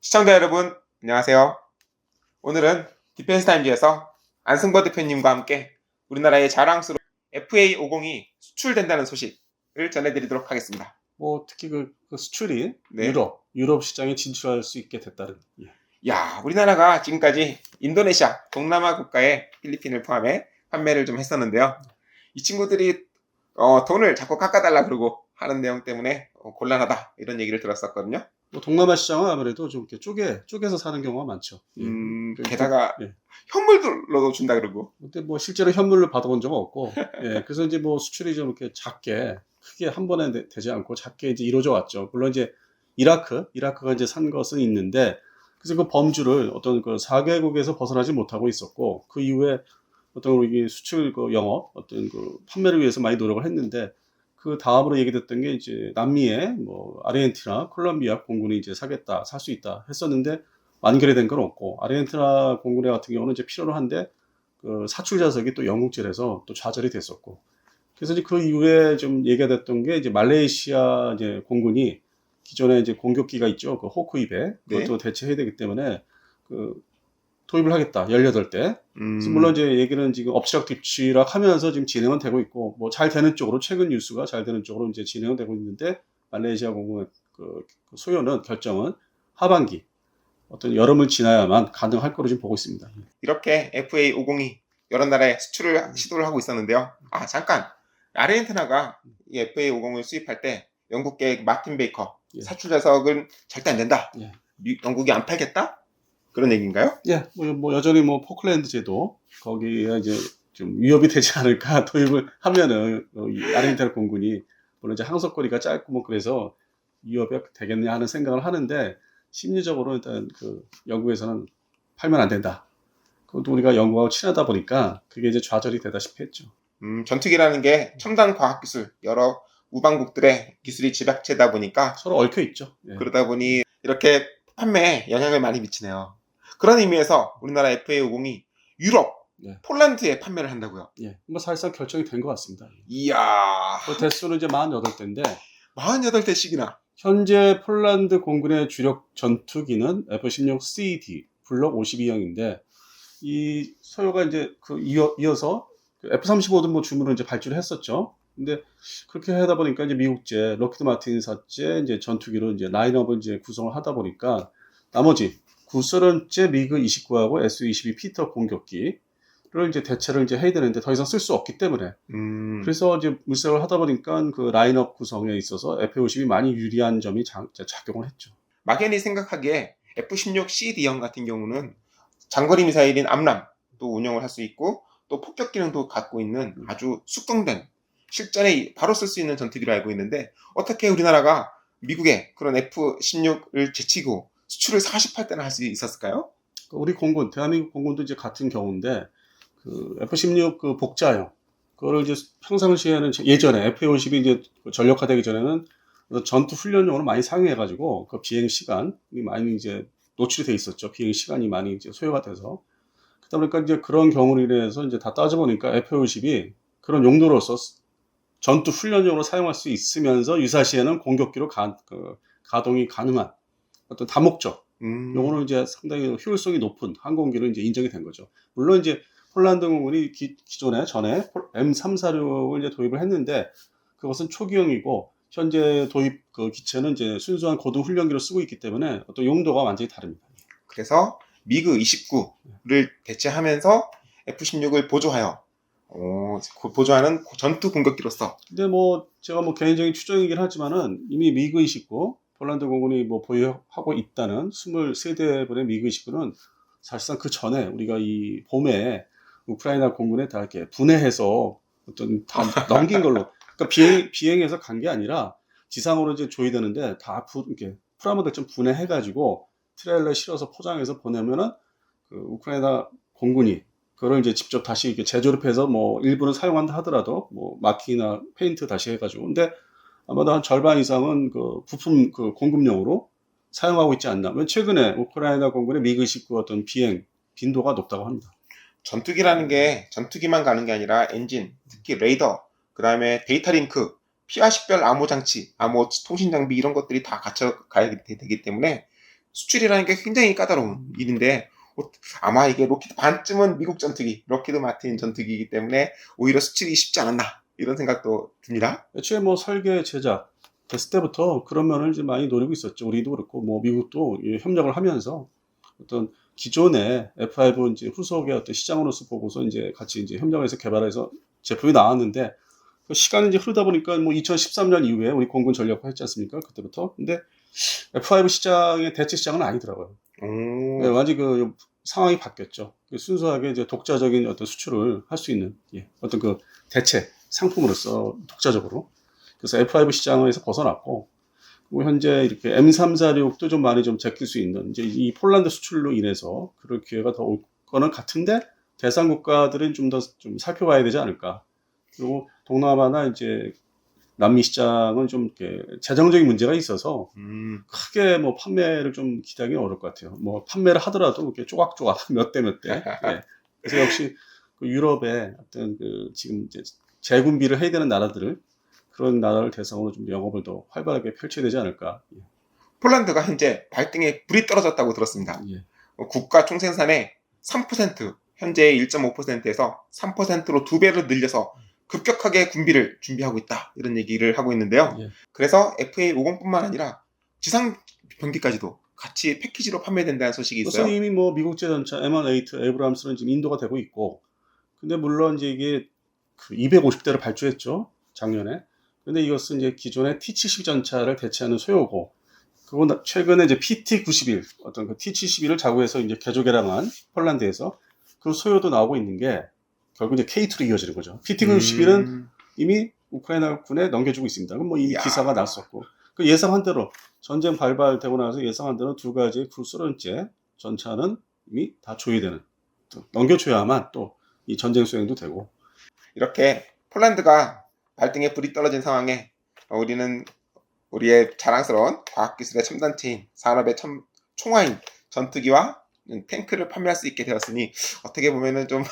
시청자 여러분, 안녕하세요. 오늘은 디펜스 타임즈에서 안승버 대표님과 함께 우리나라의 자랑스러운 FA50이 수출된다는 소식을 전해드리도록 하겠습니다. 특히 그 수출이 네. 유럽 시장에 진출할 수 있게 됐다는. 야, 우리나라가 지금까지 인도네시아, 동남아 국가에 필리핀을 포함해 판매를 좀 했었는데요. 이 친구들이 돈을 자꾸 깎아달라 그러고 하는 내용 때문에 곤란하다 이런 얘기를 들었었거든요. 동남아 시장은 아무래도 좀 이렇게 쪼개서 사는 경우가 많죠. 게다가 현물로도 준다 그러고. 근데 실제로 현물을 받아본 적은 없고, 그래서 이제 수출이 좀 이렇게 크게 한 번에 되지 않고 작게 이제 이루어져 왔죠. 물론 이제 이라크가 이제 산 것은 있는데, 그래서 그 범주를 어떤 그 4개국에서 벗어나지 못하고 있었고, 그 이후에 어떤 우리 수출 영업, 어떤 그 판매를 위해서 많이 노력을 했는데, 그 다음으로 얘기됐던 게 이제 남미의 아르헨티나, 콜롬비아 공군이 이제 살 수 있다 했었는데 완결이 된 건 없고, 아르헨티나 공군의 같은 경우는 이제 필요로 한데 그 사출 자석이 또 영국제라서 또 좌절이 됐었고, 그래서 이제 그 이후에 좀 얘기가 됐던 게 이제 말레이시아 이제 공군이 기존에 이제 공격기가 있죠, 그 호크입에 그것도 대체해야 되기 때문에 도입을 하겠다, 18대. 물론 이제 얘기는 지금 엎치락뒤치락 하면서 지금 진행은 되고 있고, 잘 되는 쪽으로, 최근 뉴스가 잘 되는 쪽으로 이제 진행은 되고 있는데, 말레이시아 공군의 결정은 하반기, 어떤 여름을 지나야만 가능할 거로 지금 보고 있습니다. 이렇게 FA50이 여러 나라에 수출을 시도를 하고 있었는데요. 잠깐. 아르헨티나가 이 FA50을 수입할 때 영국계 마틴 베이커 사출 자석은 절대 안 된다. 영국이 안 팔겠다? 그런 얘기인가요? 여전히 포클랜드 제도, 거기에 이제 좀 위협이 되지 않을까, 도입을 하면은, 아르헨티나 공군이, 물론 이제 항속거리가 짧고 그래서 위협이 되겠냐 하는 생각을 하는데, 심리적으로 일단 영국에서는 팔면 안 된다. 그것도 우리가 영국하고 친하다 보니까 그게 이제 좌절이 되다시피 했죠. 전투기라는 게 첨단 과학기술, 여러 우방국들의 기술이 집약체다 보니까 서로 얽혀 있죠. 그러다 보니 이렇게 판매에 영향을 많이 미치네요. 그런 의미에서 우리나라 FA50이 유럽, 폴란드에 판매를 한다고요? 사실상 결정이 된 것 같습니다. 이야. 그 대수는 이제 48대인데. 48대씩이나. 현재 폴란드 공군의 주력 전투기는 F-16CD 블록 52형인데, 이 소요가 이제 이어서 F-35도 주문을 이제 발주를 했었죠. 근데 그렇게 하다 보니까 이제 미국제, 록히드 마틴사제 이제 전투기로 이제 라인업을 이제 구성을 하다 보니까 나머지 구소련제 미그 29하고 Su-22 피터 공격기를 이제 대체를 이제 해야 되는데 더 이상 쓸 수 없기 때문에. 그래서 이제 물색을 하다 보니까 그 라인업 구성에 있어서 F-50이 많이 유리한 점이 작용을 했죠. 막연히 생각하기에 F-16CD형 같은 경우는 장거리 미사일인 암람도 운영을 할 수 있고 또 폭격 기능도 갖고 있는 아주 숙성된 실전에 바로 쓸 수 있는 전투기로 알고 있는데, 어떻게 우리나라가 미국의 그런 F-16을 제치고 수출을 48대나 할 수 있었을까요? 우리 공군, 대한민국 공군도 이제 같은 경우인데, F-16 복자형, 그거를 이제 평상시에는 예전에 F-50이 이제 전력화되기 전에는 전투 훈련용으로 많이 사용해가지고 그 비행 시간이 많이 이제 노출이 돼 있었죠. 비행 시간이 많이 이제 소요가 돼서. 그러다 보니까 이제 그런 경우로 인해서 이제 다 따져보니까 F-50이 그런 용도로서 전투 훈련용으로 사용할 수 있으면서 유사시에는 공격기로 가동이 가능한 어떤 다목적 용어로 이제 상당히 효율성이 높은 항공기로 이제 인정이 된 거죠. 물론 이제 폴란드 공군이 전에 M346을 이제 도입을 했는데, 그것은 초기형이고 현재 도입 기체는 이제 순수한 고등 훈련기로 쓰고 있기 때문에 어떤 용도가 완전히 다릅니다. 그래서 미그 29를 대체하면서 F-16을 보조하는 전투 공격기로서. 근데 제가 개인적인 추정이긴 하지만은 이미 미그 29 폴란드 공군이 보유하고 있다는 23대분의 미그 29는 사실상 그 전에 우리가 이 봄에 우크라이나 공군에 다 이렇게 분해해서 어떤 다 넘긴 걸로, 그러니까 비행해서 간 게 아니라 지상으로 이제 조이되는데 다 이렇게 프라모델 좀 분해해가지고 트레일러에 실어서 포장해서 보내면은 그 우크라이나 공군이 그걸 이제 직접 다시 이렇게 재조립해서 일부는 사용한다 하더라도 마킹이나 페인트 다시 해가지고, 근데 아마도 한 절반 이상은 그 부품 공급용으로 사용하고 있지 않나. 최근에 우크라이나 공군의 미그 19 어떤 비행 빈도가 높다고 합니다. 전투기라는 게 전투기만 가는 게 아니라 엔진, 특히 레이더, 그 다음에 데이터 링크, 피와 식별 암호 장치, 암호 통신 장비 이런 것들이 다 갖춰 가야 되기 때문에 수출이라는 게 굉장히 까다로운 일인데 아마 이게 로키드 반쯤은 미국 전투기, 로키드 마틴 전투기이기 때문에 오히려 수출이 쉽지 않았나 이런 생각도 듭니다. 애초에 뭐 설계 제작 됐을 때부터 그런 면을 이제 많이 노리고 있었죠. 우리도 그렇고 뭐 미국도 협력을 하면서 어떤 기존의 F5 이제 후속의 어떤 시장으로서 보고서 이제 같이 이제 협력해서 개발해서 제품이 나왔는데 그 시간이 이제 흐르다 보니까 뭐 2013년 이후에 우리 공군 전력화 했지 않습니까? 그때부터. 근데 F5 시장의 대체 시장은 아니더라고요. 네, 완전히 그 상황이 바뀌었죠. 순수하게 이제 독자적인 어떤 수출을 할 수 있는 어떤 그 대체 상품으로서 독자적으로. 그래서 F5 시장에서 벗어났고, 그리고 현재 이렇게 M346도 좀 많이 좀 제낄 수 있는 이제 이 폴란드 수출로 인해서 그럴 기회가 더 올 거는 같은데 대상 국가들은 좀 더 좀 살펴봐야 되지 않을까. 그리고 동남아나 이제 남미 시장은 좀 이렇게 재정적인 문제가 있어서 크게 뭐 판매를 좀 기대하기는 어려울 것 같아요. 뭐 판매를 하더라도 이렇게 조각조각 몇 대 몇 대. 예. 그래서 역시 그 유럽의 어떤 그 지금 이제 재군비를 해야 되는 나라들을 그런 나라를 대상으로 좀 영업을 더 활발하게 펼쳐야 되지 않을까. 예. 폴란드가 현재 발등에 불이 떨어졌다고 들었습니다. 예. 국가 총생산의 3%, 현재 1.5%에서 3%로 2배를 늘려서 급격하게 군비를 준비하고 있다. 이런 얘기를 하고 있는데요. 예. 그래서 FA50뿐만 아니라 지상 병기까지도 같이 패키지로 판매된다는 소식이 있어요. 이미 뭐 미국제 전차 M1A2 에이브람스는 지금 인도가 되고 있고, 근데 물론 이제 이게 그 250대를 발주했죠, 작년에. 근데 이것은 이제 기존의 T-72 전차를 대체하는 소요고, 그리고 최근에 이제 PT-91 어떤 그 T-71을 자구해서 이제 개조 개량한 폴란드에서 그 소요도 나오고 있는 게 결국 이제 K2로 이어지는 거죠. PT-91은 이미 우크라이나 군에 넘겨주고 있습니다. 그럼 뭐 이미 기사가 났었고, 그 예상한 대로 전쟁 발발되고 나서 예상한 대로 두 가지 구소련제 전차는 이미 다 조회되는, 넘겨줘야만 또 이 전쟁 수행도 되고. 이렇게 폴란드가 발등에 불이 떨어진 상황에 우리는 우리의 자랑스러운 과학기술의 첨단체인 산업의 총화인 전투기와 탱크를 판매할 수 있게 되었으니 어떻게 보면은 좀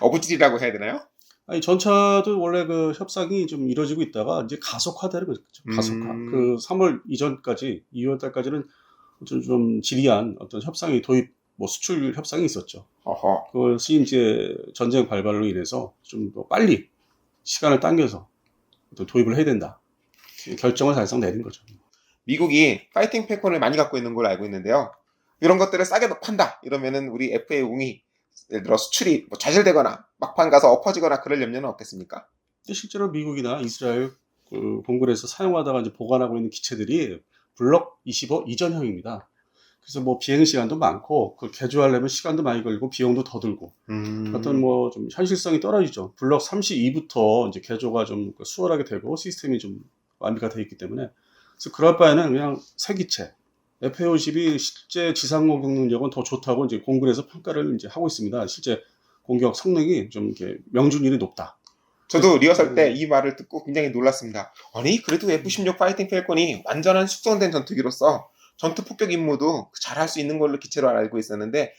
어부질이라고 해야 되나요? 아니 전차도 원래 그 협상이 좀 이루어지고 있다가 이제 가속화되는 거죠. 가속화. 그 3월 이전까지 2월 달까지는 좀 지리한 어떤 협상이 도입 뭐 수출 협상이 있었죠. 그것이 이제 전쟁 발발로 인해서 좀 더 빨리 시간을 당겨서 또 도입을 해야 된다. 결정을 사실상 내린 거죠. 미국이 파이팅 펠컨을 많이 갖고 있는 걸로 알고 있는데요. 이런 것들을 싸게 판다. 이러면은 우리 FA50이 예를 들어 수출이 뭐 좌절되거나 막판 가서 엎어지거나 그럴 염려는 없겠습니까? 근데 실제로 미국이나 이스라엘 그 본국에서 사용하다가 이제 보관하고 있는 기체들이 블록 25 이전형입니다. 그래서 뭐 비행 시간도 많고 그 개조하려면 시간도 많이 걸리고 비용도 더 들고 어떤 뭐 좀 현실성이 떨어지죠. 블록 32부터 이제 개조가 좀 수월하게 되고 시스템이 좀 완비가 되어 있기 때문에 그래서 그럴 바에는 그냥 새 기체 FA50이 실제 지상 공격 능력은 더 좋다고 이제 공군에서 평가를 이제 하고 있습니다. 실제 공격 성능이 좀 이렇게 명중률이 높다. 저도 리허설 때 이 말을 듣고 굉장히 놀랐습니다. 아니 그래도 F-16 파이팅 펠컨이 완전한 숙성된 전투기로서 전투 폭격 임무도 잘할 수 있는 걸로 기체로 알고 있었는데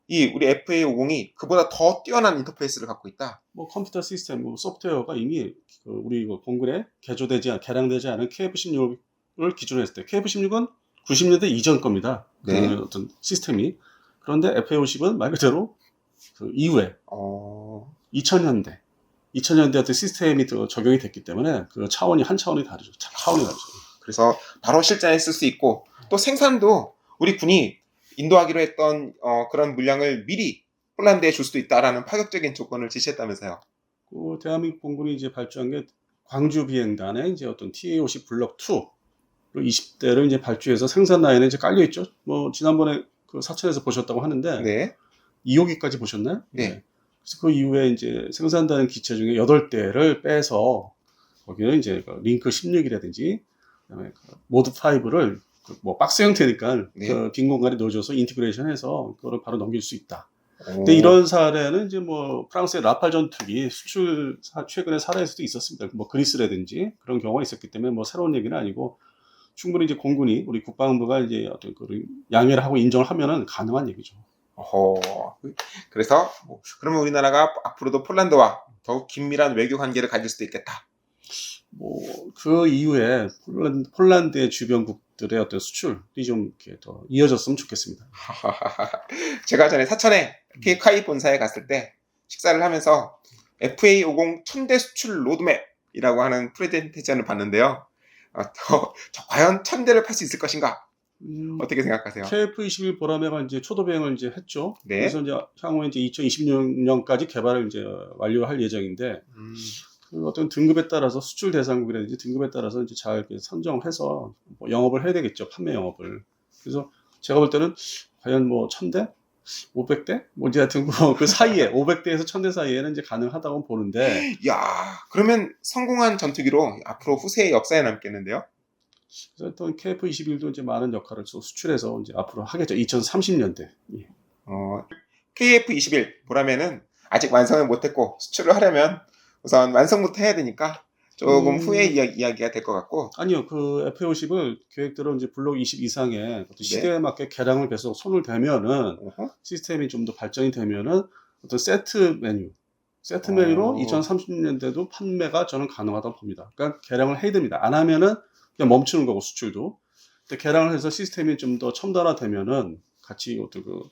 이 우리 FA50이 그보다 더 뛰어난 인터페이스를 갖고 있다. 뭐 컴퓨터 시스템, 뭐 소프트웨어가 이미 그 우리 공군에 개량되지 않은 KF-16을 기준으로 했을 때 KF-16은 90년대 이전 겁니다. 네. 그 어떤 시스템이. 그런데 FA50은 말 그대로 그 이후에 2000년대 어떤 시스템이 또 적용이 됐기 때문에 그 차원이 한 차원이 다르죠. 차원이 다르죠. 그래서 바로 실전에 쓸 수 있고 또 생산도 우리 군이 인도하기로 했던 그런 물량을 미리 폴란드에 줄 수도 있다라는 파격적인 조건을 제시했다면서요. 그 대한민국 공군이 이제 발주한 게 광주 비행단에 이제 어떤 TA-50 블록 2를 20대를 이제 발주해서 생산 라인에 이제 깔려 있죠. 뭐 지난번에 그 사천에서 보셨다고 하는데 네. 2호기까지 보셨나요? 네. 그래서 그 이후에 이제 생산되는 기체 중에 8대를 빼서 거기는 이제 그 링크 16이라든지 그다음에 그 모드 5를 뭐 박스 형태니까 네. 그 빈 공간에 넣어줘서 인티그레이션해서 그거를 바로 넘길 수 있다. 근데 이런 사례는 이제 뭐 프랑스의 라팔 전투기 수출 최근에 사례에서도 있었습니다. 뭐 그리스라든지 그런 경우가 있었기 때문에 뭐 새로운 얘기는 아니고 충분히 이제 공군이 우리 국방부가 이제 어떤 그 양해를 하고 인정을 하면은 가능한 얘기죠. 그래서 그러면 우리나라가 앞으로도 폴란드와 더욱 긴밀한 외교 관계를 가질 수도 있겠다. 뭐 그 이후에 폴란드의 주변국 것들의 어떤 수출이 좀 이렇게 더 이어졌으면 좋겠습니다. 제가 전에 사천에 K카이 본사에 갔을 때 식사를 하면서 FA50 1000대 수출 로드맵이라고 하는 프레젠테이션을 봤는데요. 과연 1000대를 팔 수 있을 것인가? 어떻게 생각하세요? KF21 보라매가 이제 초도배행을 이제 했죠. 네. 그래서 이제 향후에 이제 2026년까지 개발을 이제 완료할 예정인데, 그 어떤 등급에 따라서 수출 대상국이라든지 등급에 따라서 이제 잘 이렇게 선정해서 뭐 영업을 해야 되겠죠. 판매 영업을. 그래서 제가 볼 때는 과연 뭐 1000대? 500대? 뭐 이제 하여튼 그 사이에 500대에서 1000대 사이에는 이제 가능하다고 보는데, 야, 그러면 성공한 전투기로 앞으로 후세의 역사에 남겠는데요? 그래서 또 KF21도 이제 많은 역할을 수출해서 이제 앞으로 하겠죠. 2030년대. 예. KF21 보라매는 아직 완성을 못했고 수출을 하려면 우선 완성부터 해야 되니까 조금 후에 이야기가 될 것 같고. 아니요, 그 FA50을 계획대로 이제 블록 20 이상의 어떤 시대에 맞게 개량을 계속 손을 대면은 시스템이 좀 더 발전이 되면은 어떤 세트 메뉴로 2030년대도 판매가 저는 가능하다고 봅니다. 그러니까 개량을 해야 됩니다. 안 하면은 그냥 멈추는 거고 수출도. 근데 개량을 해서 시스템이 좀 더 첨단화되면은 같이 어떤 그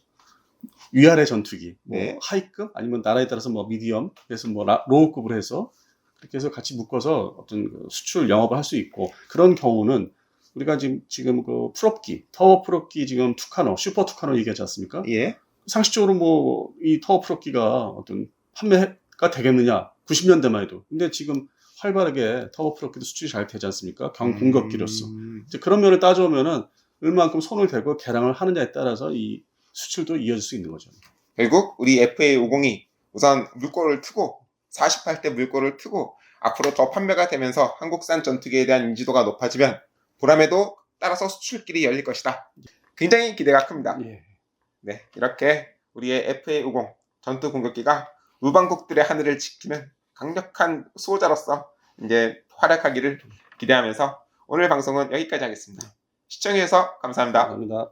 위아래 전투기, 뭐 네. 하이급 아니면 나라에 따라서 뭐 미디엄, 그래서 뭐 로우급을 해서 그렇게 해서 같이 묶어서 어떤 그 수출 영업을 할 수 있고, 그런 경우는 우리가 지금 그 풀업기, 타워 풀업기 지금 투카노, 슈퍼 투카노 얘기하지 않습니까? 예. 상식적으로 뭐 이 타워 풀업기가 어떤 판매가 되겠느냐? 90년대만 해도. 근데 지금 활발하게 타워 풀업기도 수출이 잘 되지 않습니까? 경공급기로서. 이제 그런 면을 따져보면은 얼마만큼 손을 대고 개량을 하느냐에 따라서 이 수출도 이어질 수 있는 거죠. 결국 우리 FA50이 우선 물꼬를 트고 48대 물꼬를 트고 앞으로 더 판매가 되면서 한국산 전투기에 대한 인지도가 높아지면 보라매도 따라서 수출길이 열릴 것이다. 굉장히 기대가 큽니다. 예. 네, 이렇게 우리의 FA50 전투 공격기가 우방국들의 하늘을 지키는 강력한 수호자로서 이제 활약하기를 기대하면서 오늘 방송은 여기까지 하겠습니다. 시청해주셔서 감사합니다. 감사합니다.